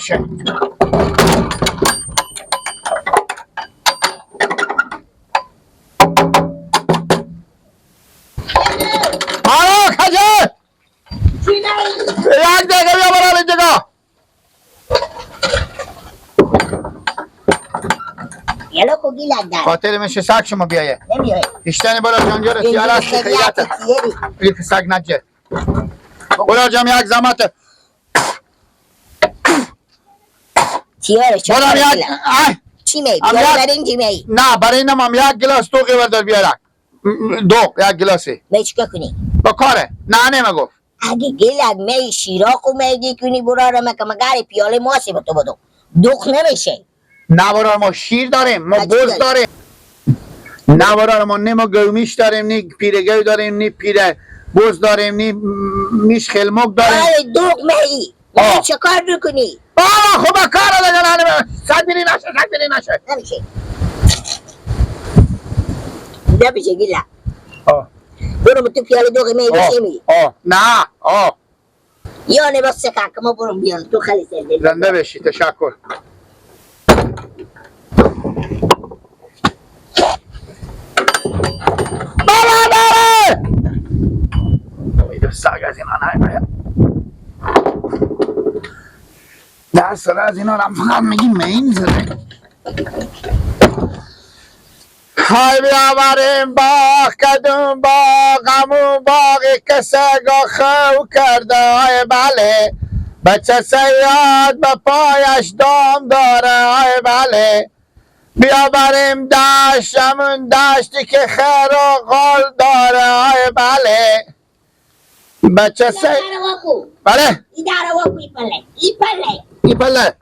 نشه. آره کجه یک دقیقه بیا برای اینجا. یلو کو گیلک دار خاطر میشه سگ شما بیایه نمیای اشتنی بالا جانجا رو سیاره است خیلیته کلیپ سگ نجه بالا جام یک زمت تیاره چه بالا یک چی می بیاری برین چی می نه برای اینم هم یک گلاس تو قیور در بیارم دو یک گلاسی می چکا کنی با کاره نه نمیگو اگه گیلک می شیراکو میگی کنی براره مکه مگاری پیاله ماسی با تو بدو دخ نمیشه نه برای ما شیر داریم ما بز داریم نه برای ما نه ما گومیش داریم نه پیرگوی داریم نه پیره بز داریم نه میش خلمک داریم آره دخ می می چه کار بکنی خب کار دیگه نه سگ بیری نشه نمیشه نمیشه گیلک برو تو پیاله دخ می بشه می نه یا نباس سکر که ما برم بیان تو خیلی سنده زنده بشی تشکر بابا سگ از اینا نمیباید در سره از اینا هم فقط میگی مین زده های بیاوریم باغ کدوم باغمون باغی که سگا خو کرده های بله بچه سیاد به پایش دام داره های بله بیاوریم دشتمون دشتی که خیر و غال داره های بله بچه سیاد بله ای داره واکو ای پله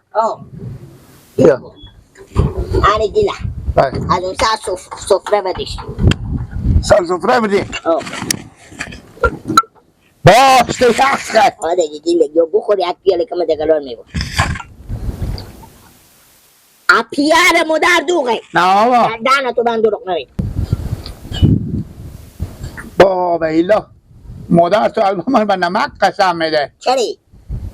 بیا آره دیله از اون سر سفره بدیش سر سفره بدی باش تو شخص خد آره دیله یا بخوری یک پیاله که من دگلان میبود پیاله مدر دوغه نه بابا دانه تو بند دروغ نوید بابا ایلا مادر تو البته به نمک قسم میده چری؟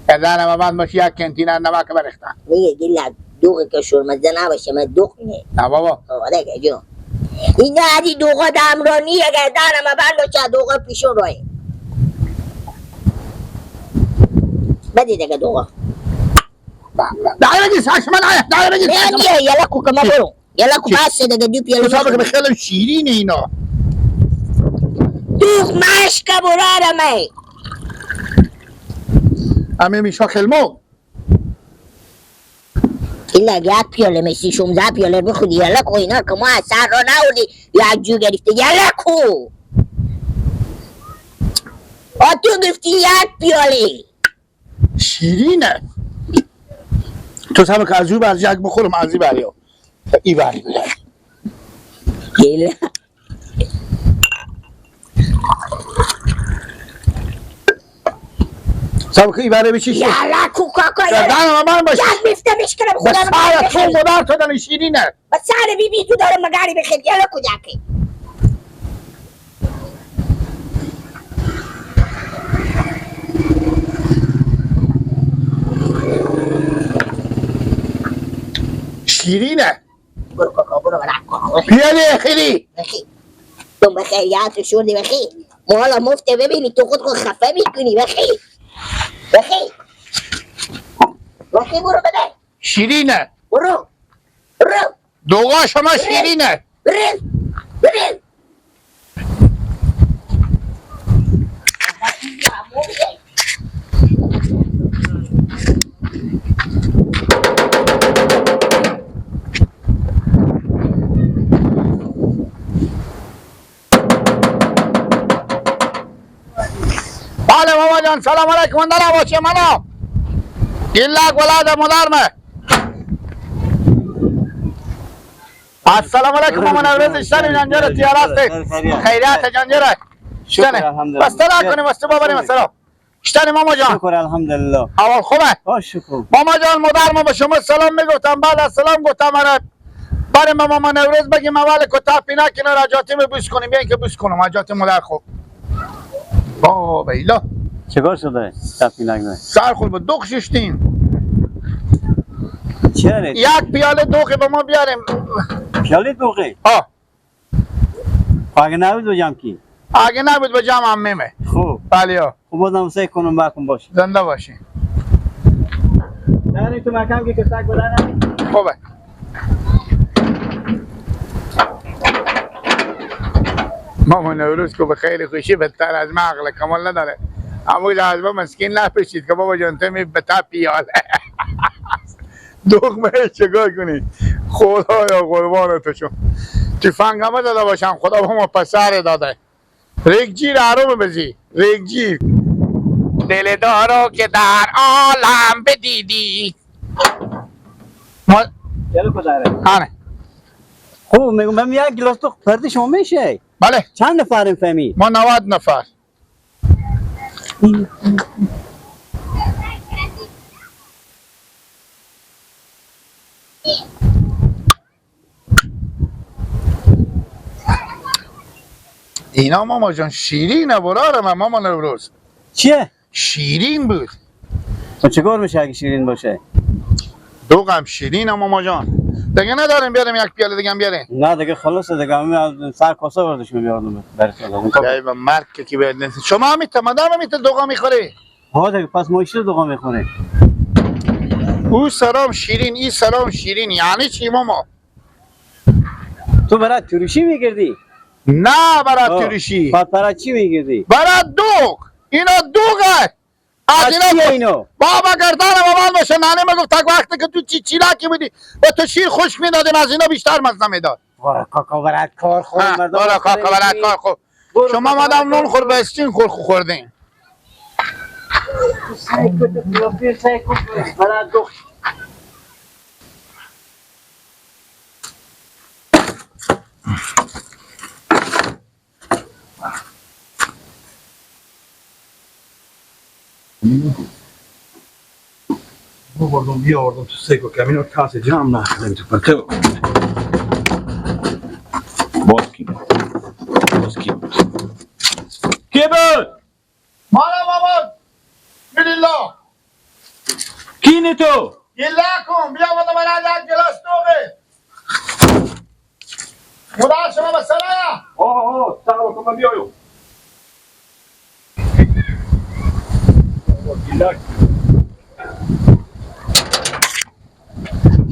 کردن ما بعد باشه یک کنتینر نمک بریختن میگه گیله دوغه که شرمزده نباشه من دوغ نه نه بابا آره که جو اینا عدی دوغه دمرانی اگر دانه ما بند باشه دوغه پیشون روی بدی دیگه دوغه داره بگی ساش من داره بگی ساش من نمیه یلا کو که ما برو یلا کو بسته دیگه دو پیاله تو سابقه خیلی شیرینه اینا دوغ مشک براره می همه میشا خلمو ایلا یک پیاله میسی 16 پیاله بخودی یلا کو اینا که ما از سر را نهودی یک جو گرفته یلا کو تو گفتی یک پیاله شیرینه تو سابقه از جو برز یک بخورم از این بریا ای بری بگرد گیلا سابقه ای بری بچی شد یلا کو کاکا دردن من باشه یک بیفته میشکنم به خدا سر تو مدر تو دنی شیرینه به سر بی تو داره مگاری بخیر یلا کو جاکی شیرینه برو کاکا برو برو پیاله خیلی بخیر تو بخیریات شوردی بخیر ما حالا مفته ببینی تو خود خفه میکنی بخیر برو بده شیرینه برو دوغا شما شیرینه برو بله ماما جان سلام علیکم اندر باشی منو گلک ولاد مدرمه السلام علیکم ماما نورز اشتنی جانجره تیار هستی خیریت جانجره اشتنی بس تلا کنیم بس تو ببریم سلام اشتنی ماما جان شکر الحمدلله اول خوبه شکر ماما جان مدرمه به شما سلام میگفتم بعد از سلام گفتم بریم ماما نورز بگیم اول کتا پینا کنه راجاتی بوس کنیم بیاین که بوس کنم راجاتی مدر خوب بابا ایلا چیکار شده؟ تپینک نه سر خود با دو ششتیم چه؟ یک پیاله دوغ به ما بیاریم. پیاله دوغه؟ ها اگه نبود بجام کی؟ اگه نبود به جمع عممه. خوب بله ها خب بازم سعی کنم باکم باشه. زنده باشی. نه تو مکان که کسک بدن خوبه. ماما نوروز که به خیلی خوشی بدتر از ما عقل کمال نداره. اما از ما مسکین نپشید که بابا جان تو می به تا پیاله دوغ میشه چگاه کنی. خدایا قربان تو شو تفنگ همه داده باشم خدا به ما پسر داده. ریگجیر حروم بزی ریگجیر دل دارو که در عالم بدیدی ما چلو کداره آنه خب میگم من یک گلاس تو پرد شما میشه بله چند نفریم فهمید ما 90 نفر. اینا ماما جان شیرینه برارم ماما نوروز چیه؟ شیرین بود. تو چیکار میشه اگه شیرین باشه؟ دوغم شیرینه ماما جان. دیگه نداریم بیاریم یک پیاله دیگه هم بیاریم. نه دیگه خلاص دیگه من سر کاسه بردش میارم برسون جای با مرگ که بیاد شما هم مدام دوغا میخوری. ها دیگه پس ما چی دوغا میخوریم؟ او سلام شیرین این سلام شیرین یعنی چی ماما؟ تو برای تروشی میگردی؟ نه برای تروشی. پس برای چی میگردی؟ برای دوغ. اینا دوغه. از چیه اینو؟ بابا گردن مامان باشه نانه میگفت تا وقتی که تو چیلاکی بودی و تو شیر خوش میدادیم از اینا بیشتر مزه میداد. برای کاکا برای کار خور مردم برای کاکا برای کار خور. شما مادام نون خور به استین خوردین. سعی کن برای دوغ بیاوردم تو سیکو کمینو کاسه جام نخیدم تو پرتو باز کی بود؟ مالا مامان بلیلا کی تو؟ گله کن بیا بودم برای یک گلاس دوغه. خدا شما مسئله یا؟ آه سلام کن من بیایو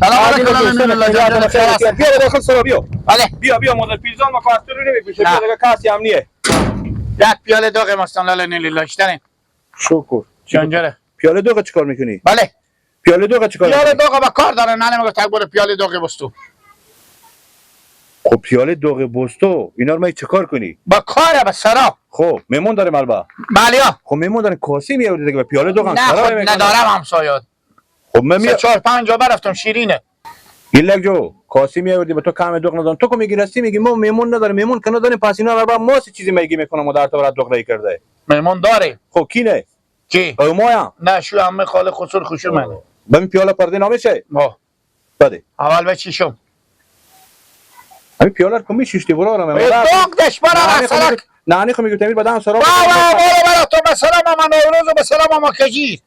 سلام علیکم. بیا داخل سرا بیا بله بیا مادر پیزان ما کاستر رو نمیپیشه بیا دیگه کاسی هم نیه یک پیاله دوغ مستان لاله نیلی لاشتنه. شکر چنجره پیاله دوغ چیکار میکنی؟ بله پیاله دوغ چیکار پیاله میکنی؟ دوغ با کار داره ننه میگه تک برو پیاله دوغ بستو. خب پیاله دوغ بستو اینا رو ما چیکار کنی؟ با کاره با سرا. خب میمون داره البته. بله ها. خب میمون داره کاسی میاره دیگه پیاله دوغ هم نه سرا خود میکنه. ندارم همسایات. خب من 3-4-5 جا برفتم شیرینه. ایلک جو کاسی میآوردی به تو کام دوغ ندارم تو که میگی راستی میگی ما میمون نداره میمون کنه داریم پس اینا رو ما چه چیزی میگی میکنم مادر تو برات دوغ رای کرده میمون داره خب کی نه کی؟ او ما نه شو همه خاله خسر خوشو منه. ببین پیاله پرده نمیشه ما بده اول به چی شم؟ همین پیاله رو میشیشتی برو من دوغ دش برا رسالک. نه خب میگم تمیر بدن سرا برا تو مثلا ماما نوروز و مثلا ماما کجی.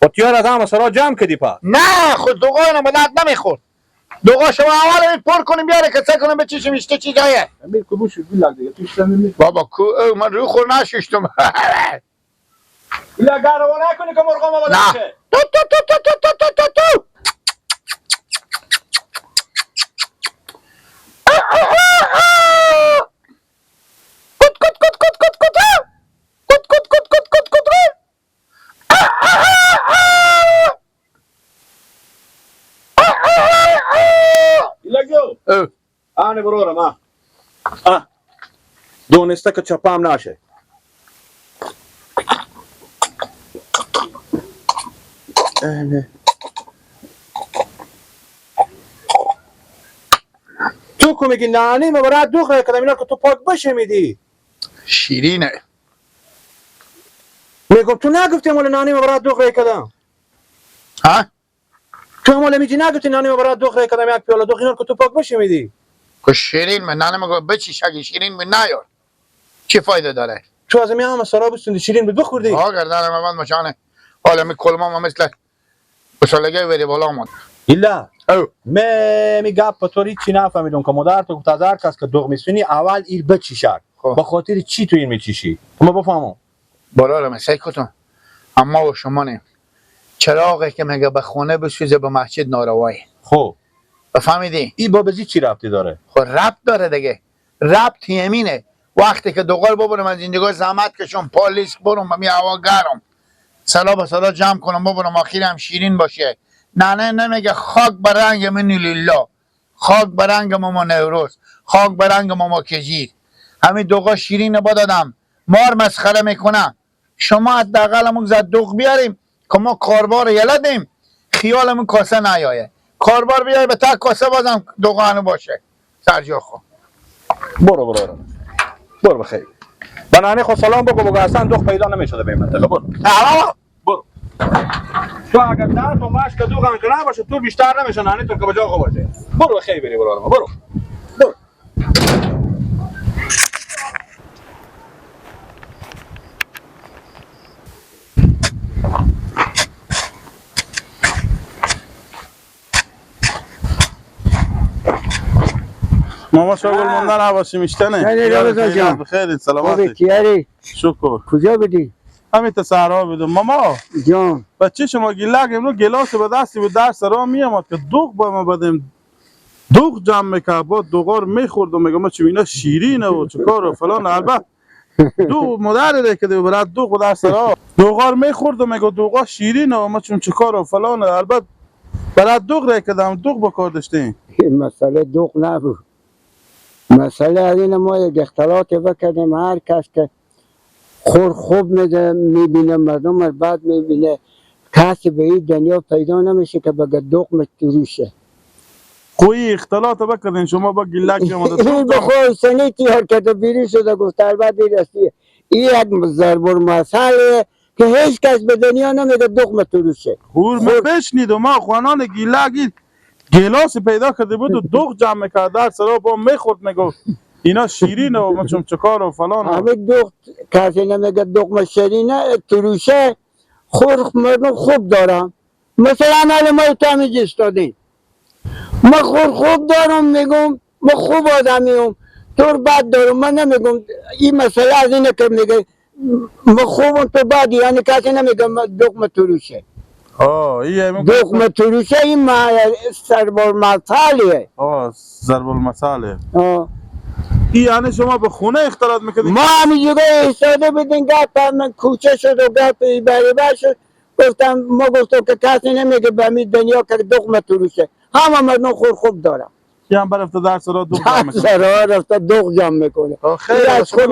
خب تیار از هم سرا جمع کردی پا نه خود دوغا اینا به درد نمیخورد. دوغا شما اول پر کنیم بیاره که چه کنیم به چیشم اشته چی جایه. امیر کو بوش بیلاک دیگه توش نمیمی بابا کو من رو خور نششتم. ایلا گارو نکنی که مرغ ما نه بده تو ایلا جو آنه برو ما دونسته که چپام نشه تو که میگی نانی ما برای دوغ رای کدم اینا که تو پاک بشه میدی شیرینه. میگم تو نگفتی مال نانی ما برای دوغ رای کدم ها؟ تو مال میگی نگفتی نانی ما برای دوغ رای کدم یک پیاله دوغ اینا که تو پاک بشه میدی که شیرین من نانه مگه بچیش اگه شیرین من نیار چی فایده داره؟ تو از می هم سرا بستوندی شیرین بود بخوردی آه گردن من مشانه حالا می کلما ما مثل بسالگه وری بالا آمد. ایلا او می گپ تو چی نفهمیدم که مادر تو گفت از هر کس که دوغ میسونی اول ایر بچیشد. خب. به خاطر چی تو این میچیشی؟ ما بفهمم. بالا مسای کتون اما و شما نه چراغی که میگه به خونه بسوزه به مسجد ناروایی. خب بفهمیدی؟ این با بزی چی ربطی داره؟ خب ربط داره دیگه. ربط یمینه. وقتی که دوغل ببرم از زندگی زحمت کشم پالیس برم به می هوا گرم سلا به سلا جمع کنم ببرم آخرم شیرین باشه. نه نمیگه خاک برنگ منی لیلا، خاک برنگ ماما نوروز، خاک برنگ ماما کجیر. همین دوغا شیرین با دادم مار مسخره میکنه. شما حداقل همون زد دوغ بیاریم که ما کاربار یلدیم خیالمون کاسه نیایه. کاربار بیای به تا کاسه بازم دوغانو باشه. سرجا خو برو برو بخیر. بنانه خود سلام بگو اصلا دوغ پیدا نمیشده به این منطقه. برو تو اگر نه تو ماش که دوغ هم کنه باشه تو بیشتر نمیشه نانی تو که بجا خو باشه. برو بخیر بری برو. ماما شغل مونده نباشی میشتنه. نه رمضان جان بخیر سلامتی. کیاری شکر. کجا بدی؟ همین تا سهرا بدم ماما. جان بچه شما گیلاک امروز گلاس به دستی بود در سرا میامد که دوغ با ما بدیم. دوغ جمع میکرد با دوغار میخورد و میگم ما چه اینا شیرینه و چکار و فلان. البته دو مادر ده که برات دوغ در سرا دوغار میخورد و میگه دوغا شیرینه و ما چکار و فلان. البته برات دوغ ره کردم دوغ بکار داشتیم. این مسئله دوغ نبود. مسئله از این ما یک اختلاط بکردیم هر کس که خوب میبینه مردم بعد میبینه کسی به این دنیا پیدا نمیشه که بگه دوغ متروشه. کوئی اختلاط بکردین شما با گیلاک جمع این بخواه سنیتی حرکت و بیری شده گفت البته رسیه. این یک ضرب المثله که هیچ کس به دنیا نمیگه دوغ متروشه. من بشنید و ما خوانان گیلاگی گلاس پیدا کرده بود و دوغ جمع میکرد در سرا با میخورد میگفت اینا شیرینه و ما چکار و فلان. همه دوغ کسی نمیگه دوغ شیرینه تروشه. مردم خوب دارم مثلا عمل ما تو همیج استادیم ما خوب دارم میگم ما خوب آدمیم تو بد دارم. من نمیگم این مسئله از اینه که میگه ما خوبم تو بدی یعنی کسی نمیگه دوغ تروشه. دوغ تروشه این ضرب المثلیه. ضرب المثله. یعنی شما به خونه اختلاط میکنید؟ ما همین جگه ایستاده بدین گفت من کوچه شد و گفت بریبر شد ما گفتم که کسی نمیگه به همین دنیا که دوغ متروشه. همه مردم خوب دارم. کی هم برفته در سرا دوغ جمع میکنه؟ سرا رفته دوغ جمع میکنه. خیلی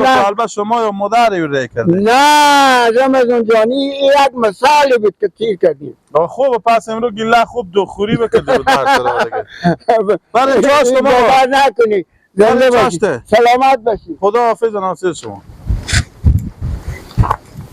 البته شما یا مادری ری کرده. نه رمضان جان این یک مثالی بود که تیر کردیم. خوب پس امروز گله خوب دوغخوری بکرده بود در سرا دیگه. برای چاش شما باور نکنی. زنده باشی. سلامت باشی. خدا حافظ و ناصر شما.